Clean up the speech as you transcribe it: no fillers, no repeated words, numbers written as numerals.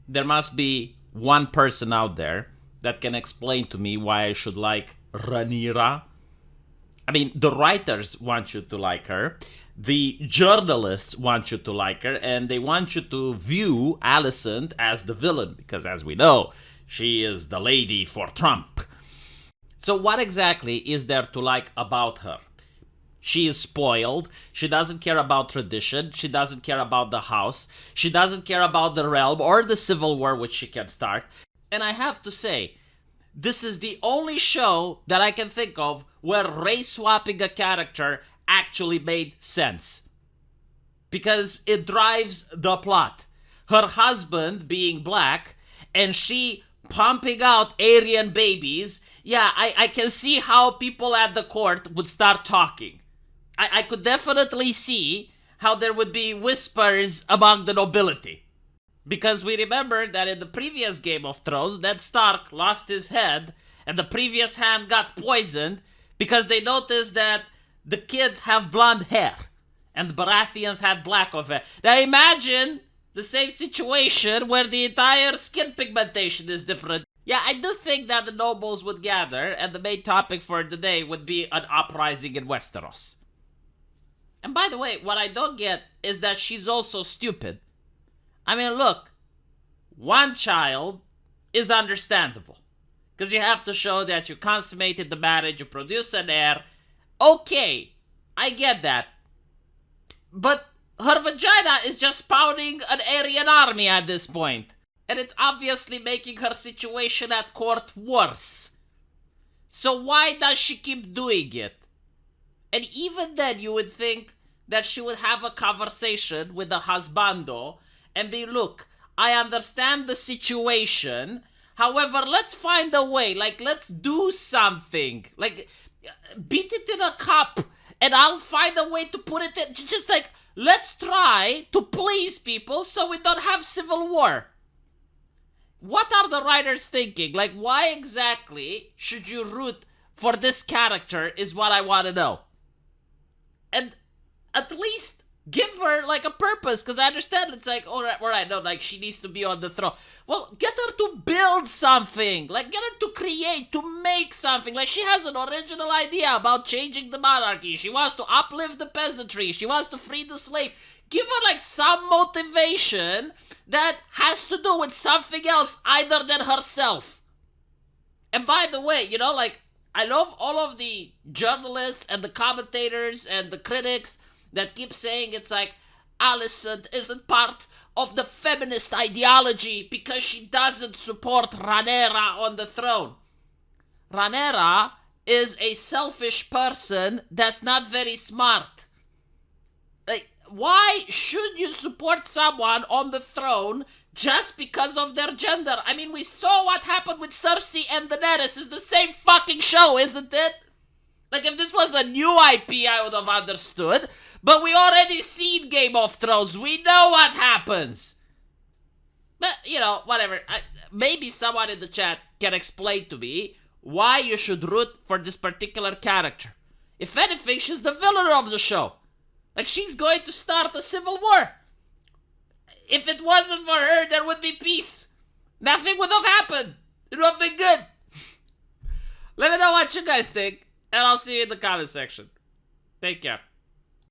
there must be one person out there that can explain to me why I should like Rhaenyra. I mean, the writers want you to like her, the journalists want you to like her, and they want you to view Alicent as the villain, because as we know, she is the lady for Trump. So what exactly is there to like about her? She is spoiled. She doesn't care about tradition. She doesn't care about the house. She doesn't care about the realm or the civil war which she can start. And I have to say, this is the only show that I can think of where race swapping a character actually made sense. Because it drives the plot. Her husband being black and she pumping out Aryan babies. Yeah, I can see how people at the court would start talking. I could definitely see how there would be whispers among the nobility. Because we remember that in the previous Game of Thrones, Ned Stark lost his head, and the previous hand got poisoned because they noticed that the kids have blonde hair, and the Baratheons had black of hair. Now imagine the same situation where the entire skin pigmentation is different. Yeah, I do think that the nobles would gather, and the main topic for the day would be an uprising in Westeros. And by the way, what I don't get is that she's also stupid. I mean, look, one child is understandable. Because you have to show that you consummated the marriage, you produce an heir. Okay, I get that. But her vagina is just spouting an Aryan army at this point. And it's obviously making her situation at court worse. So why does she keep doing it? And even then, you would think that she would have a conversation with the husbando and be, look, I understand the situation. However, let's find a way. Like, let's do something. Like, beat it in a cup and I'll find a way to put it in. Just like, let's try to please people so we don't have civil war. What are the writers thinking? Like, why exactly should you root for this character is what I want to know. And at least give her like a purpose, because I understand it's like, all right, no, like she needs to be on the throne. Well, get her to build something, like get her to create, to make something. Like she has an original idea about changing the monarchy. She wants to uplift the peasantry. She wants to free the slave. Give her like some motivation that has to do with something else other than herself. And by the way, you know, like I love all of the journalists and the commentators and the critics that keep saying it's like Alicent isn't part of the feminist ideology because she doesn't support Rhaenyra on the throne. Rhaenyra is a selfish person that's not very smart. Like, why should you support someone on the throne just because of their gender? I mean, we saw what happened with Cersei and Daenerys. It's the same fucking show, isn't it? Like, if this was a new IP, I would have understood. But we already seen Game of Thrones. We know what happens. But, you know, whatever. Maybe someone in the chat can explain to me why you should root for this particular character. If anything, she's the villain of the show. Like, she's going to start a civil war. If it wasn't for her, there would be peace. Nothing would have happened. It would have been good. Let me know what you guys think, and I'll see you in the comment section. Take care.